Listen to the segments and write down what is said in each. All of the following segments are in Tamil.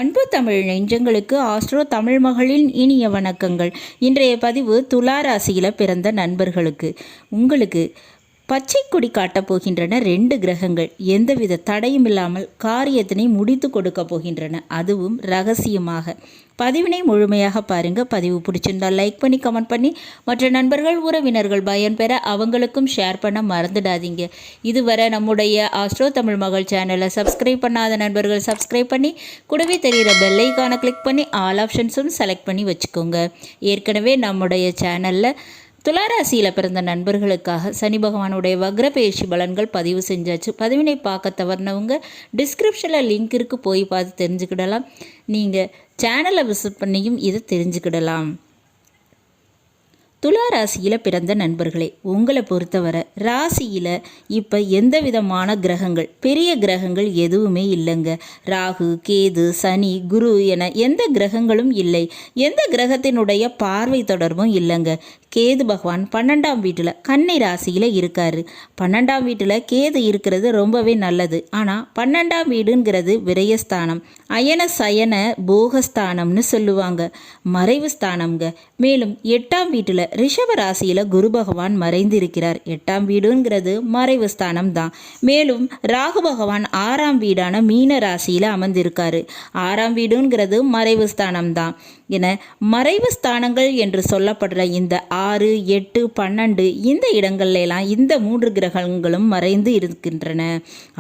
அன்பு தமிழ் நெஞ்சங்களுக்கு ஆஸ்ட்ரோ தமிழ் மகளின் இனிய வணக்கங்கள். இன்றைய பதிவு துலா ராசியில் பிறந்த நண்பர்களுக்கு உங்களுக்கு பச்சை கொடி காட்டப் போகின்றன 2 கிரகங்கள். எந்தவித தடையும் இல்லாமல் காரியத்தினை முடித்து கொடுக்க போகின்றன, அதுவும் ரகசியமாக. பதிவினை முழுமையாக பாருங்க. பதிவு பிடிச்சிருந்தால் லைக் பண்ணி கமெண்ட் பண்ணி மற்ற நண்பர்கள் உறவினர்கள் பயன்பெற அவங்களுக்கும் ஷேர் பண்ண மறந்துடாதீங்க. இதுவரை நம்முடைய ஆஸ்ட்ரோ தமிழ் மகள் சேனலை சப்ஸ்கிரைப் பண்ணாத நண்பர்கள் சப்ஸ்கிரைப் பண்ணி கூடவே தெரிகிற பெல் ஐகானை கிளிக் பண்ணி ஆல் ஆப்ஷன்ஸும் செலக்ட் பண்ணி வச்சுக்கோங்க. ஏற்கனவே நம்முடைய சேனலில் துளாராசியில் பிறந்த நண்பர்களுக்காக சனி பகவானுடைய வக்ர பயிற்சி பலன்கள் பதிவு செஞ்சாச்சு. பதிவினை பார்க்க தவறினவங்க டிஸ்கிரிப்ஷனில் லிங்க் இருக்கு, போய் பார்த்து தெரிஞ்சுக்கிடலாம். நீங்கள் சேனலை விசிட் பண்ணியும் இதை தெரிஞ்சுக்கிடலாம். துலா ராசியில் பிறந்த நண்பர்களே, உங்களை பொறுத்தவரை ராசியில் இப்போ எந்த விதமான கிரகங்கள், பெரிய கிரகங்கள் எதுவுமே இல்லைங்க. ராகு, கேது, சனி, குரு என எந்த கிரகங்களும் இல்லை. எந்த கிரகத்தினுடைய பார்வை தொடர்பும் இல்லைங்க. கேது பகவான் 12ஆம் வீட்டில் கன்னி ராசியில் இருக்கார். 12ஆம் வீட்டில் கேது இருக்கிறது ரொம்பவே நல்லது. ஆனால் 12ஆம் வீடுங்கிறது விரயஸ்தானம், அயன சயன போகஸ்தானம்னு சொல்லுவாங்க, மறைவு ஸ்தானம்ங்க. மேலும் 8ஆம் வீட்டில் ரிஷப ராசியில் குரு பகவான் மறைந்து இருக்கிறார். 8ஆம் வீடுங்கிறது மறைவு ஸ்தானம் தான். மேலும் ராகு பகவான் 6ஆம் வீடான மீன ராசியில் அமர்ந்திருக்காரு. 6ஆம் வீடுங்கிறது மறைவு ஸ்தானம் தான். என மறைவு ஸ்தானங்கள் என்று சொல்லப்படுற இந்த 6, 8, 12 இந்த இடங்கள்லாம் இந்த 3 கிரகங்களும் மறைந்து இருக்கின்றன.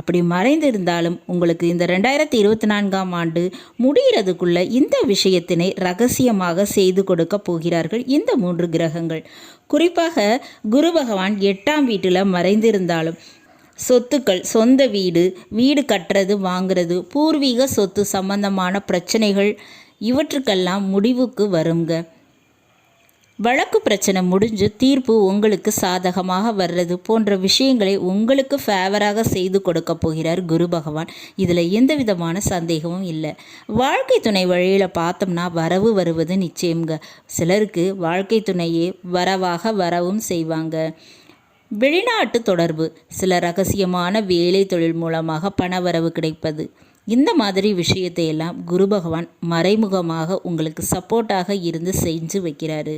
அப்படி மறைந்து இருந்தாலும் உங்களுக்கு இந்த 2024ஆம் ஆண்டு முடிகிறதுக்குள்ள இந்த விஷயத்தினை ரகசியமாக செய்து கொடுக்க போகிறார்கள் இந்த 3 கிரகங்கள். குறிப்பாக குரு பகவான் 8ஆம் வீட்டில் மறைந்திருந்தாலும் சொத்துக்கள், சொந்த வீடு கட்டுறது, வாங்கிறது, பூர்வீக சொத்து சம்பந்தமான பிரச்சனைகள் இவற்றுக்கெல்லாம் முடிவுக்கு வருங்க. வழக்கு பிரச்சனை முடிஞ்சு தீர்ப்பு உங்களுக்கு சாதகமாக வர்றது போன்ற விஷயங்களை உங்களுக்கு ஃபேவராக செய்து கொடுக்க போகிறார் குரு பகவான். இதில் எந்த விதமான சந்தேகமும் இல்லை. வாழ்க்கை துணை வழியில் பார்த்தோம்னா வரவு வருவது நிச்சயங்க. சிலருக்கு வாழ்க்கை துணையே வரவாக வரவும் செய்வாங்க. வெளிநாட்டு தொடர்பு, சில ரகசியமான வேலை தொழில் மூலமாக பணவரவு கிடைப்பது, இந்த மாதிரி விஷயத்தை எல்லாம் குரு பகவான் மறைமுகமாக உங்களுக்கு சப்போர்ட்டாக இருந்து செஞ்சு வைக்கிறாரு.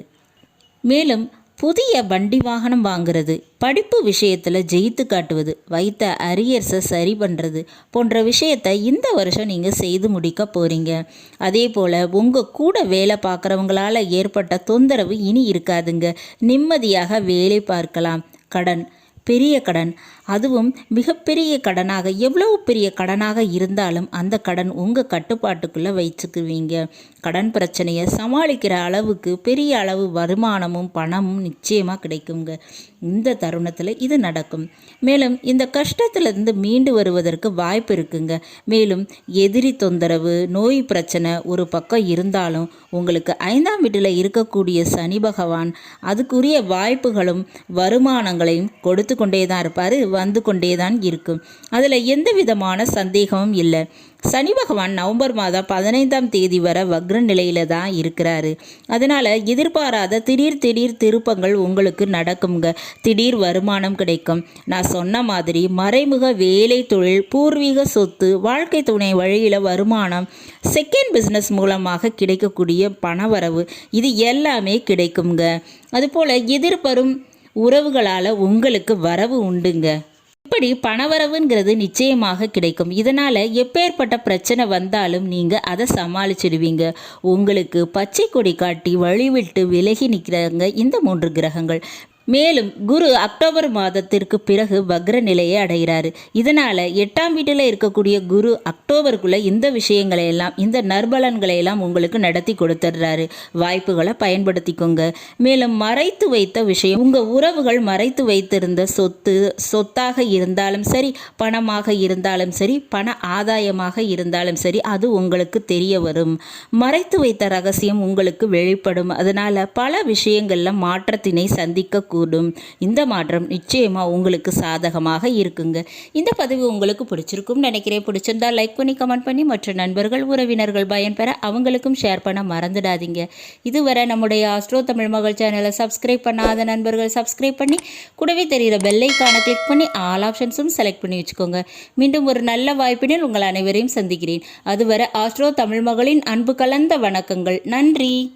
மேலும் புதிய வண்டி வாகனம் வாங்கிறது, படிப்பு விஷயத்தில் ஜெயித்து காட்டுவது, வைத்த அரியர்ஸை சரி பண்ணுறது போன்ற விஷயத்தை இந்த வருஷம் நீங்கள் செய்து முடிக்க போகிறீங்க. அதே போல் உங்கள் கூட வேலை பார்க்குறவங்களால் ஏற்பட்ட தொந்தரவு இனி இருக்காதுங்க. நிம்மதியாக வேலை பார்க்கலாம். கடன், பெரிய கடன், அதுவும் மிகப்பெரிய கடனாக, எவ்வளவு பெரிய கடனாக இருந்தாலும் அந்த கடன் உங்கள் கட்டுப்பாட்டுக்குள்ளே வச்சுக்குவீங்க. கடன் பிரச்சனையை சமாளிக்கிற அளவுக்கு பெரிய அளவு வருமானமும் பணமும் நிச்சயமாக கிடைக்குங்க. இந்த தருணத்தில் இது நடக்கும். மேலும் இந்த கஷ்டத்திலிருந்து மீண்டு வருவதற்கு வாய்ப்பு இருக்குங்க. மேலும் எதிரி தொந்தரவு, நோய் பிரச்சனை ஒரு பக்கம் இருந்தாலும் உங்களுக்கு 5ஆம் வீட்டில் இருக்கக்கூடிய சனி பகவான் அதுக்குரிய வாய்ப்புகளும் வருமானங்களையும் கொடுத்து கொண்டே தான் இருப்பார், வந்து கொண்டே தான் இருக்கும். அதில் எந்த விதமான சந்தேகமும் இல்லை. சனி பகவான் நவம்பர் மாதம் 15ஆம் தேதி வரை வக்ர நிலையில் தான் இருக்கிறாரு. அதனால் எதிர்பாராத திடீர் திருப்பங்கள் உங்களுக்கு நடக்குங்க. திடீர் வருமானம் கிடைக்கும். நான் சொன்ன மாதிரி மறைமுக வேலை தொழில், பூர்வீக சொத்து, வாழ்க்கை துணை வழியில் வருமானம், செகண்ட் பிஸ்னஸ் மூலமாக கிடைக்கக்கூடிய பணவரவு, இது எல்லாமே கிடைக்குங்க. அதுபோல் எதிர்வரும் உறவுகளால் உங்களுக்கு வரவு உண்டுங்க. இப்படி பணவரவுங்கிறது நிச்சயமாக கிடைக்கும். இதனால் எப்பேற்பட்ட பிரச்சனை வந்தாலும் நீங்கள் அதை சமாளிச்சிடுவீங்க. உங்களுக்கு பச்சை கொடி காட்டி வழிவிட்டு விலகி நிற்கிறாங்க இந்த 3 கிரகங்கள். மேலும் குரு அக்டோபர் மாதத்திற்கு பிறகு வக்ர நிலையை அடைகிறாரு. இதனால் 8ஆம் வீட்டில் இருக்கக்கூடிய குரு அக்டோபருக்குள்ளே இந்த விஷயங்களை எல்லாம், இந்த நற்பலன்களை எல்லாம் உங்களுக்கு நடத்தி கொடுத்துட்றாரு. வாய்ப்புகளை பயன்படுத்திக்கோங்க. மேலும் மறைத்து வைத்த விஷயம், உங்கள் உறவுகள் மறைத்து வைத்திருந்த சொத்தாக இருந்தாலும் சரி, பணமாக இருந்தாலும் சரி, பண ஆதாயமாக இருந்தாலும் சரி, அது உங்களுக்கு தெரிய வரும். மறைத்து வைத்த ரகசியம் உங்களுக்கு வெளிப்படும். அதனால் பல விஷயங்களில் மாற்றத்தினை சந்திக்க இருக்கக்கூடும். இந்த மாற்றம் நிச்சயமாக உங்களுக்கு சாதகமாக இருக்குங்க. இந்த பதிவு உங்களுக்கு பிடிச்சிருக்கும்னு நினைக்கிறேன். பிடிச்சிருந்தா லைக் பண்ணி கமெண்ட் பண்ணி மற்ற நண்பர்கள் உறவினர்கள் பயன்பெற அவங்களுக்கும் ஷேர் பண்ண மறந்துடாதீங்க. இதுவரை நம்முடைய ஆஸ்ட்ரோ தமிழ் மகள் சேனலை சப்ஸ்கிரைப் பண்ணாத நண்பர்கள் சப்ஸ்கிரைப் பண்ணி கூடவே தெரிகிற பெல்லைக்கான கிளிக் பண்ணி ஆல் ஆப்ஷன்ஸும் செலக்ட் பண்ணி வச்சுக்கோங்க. மீண்டும் ஒரு நல்ல வாய்ப்பினில் உங்கள் அனைவரையும் சந்திக்கிறேன். அதுவரை ஆஸ்ட்ரோ தமிழ் மகளின் அன்பு கலந்த வணக்கங்கள். நன்றி.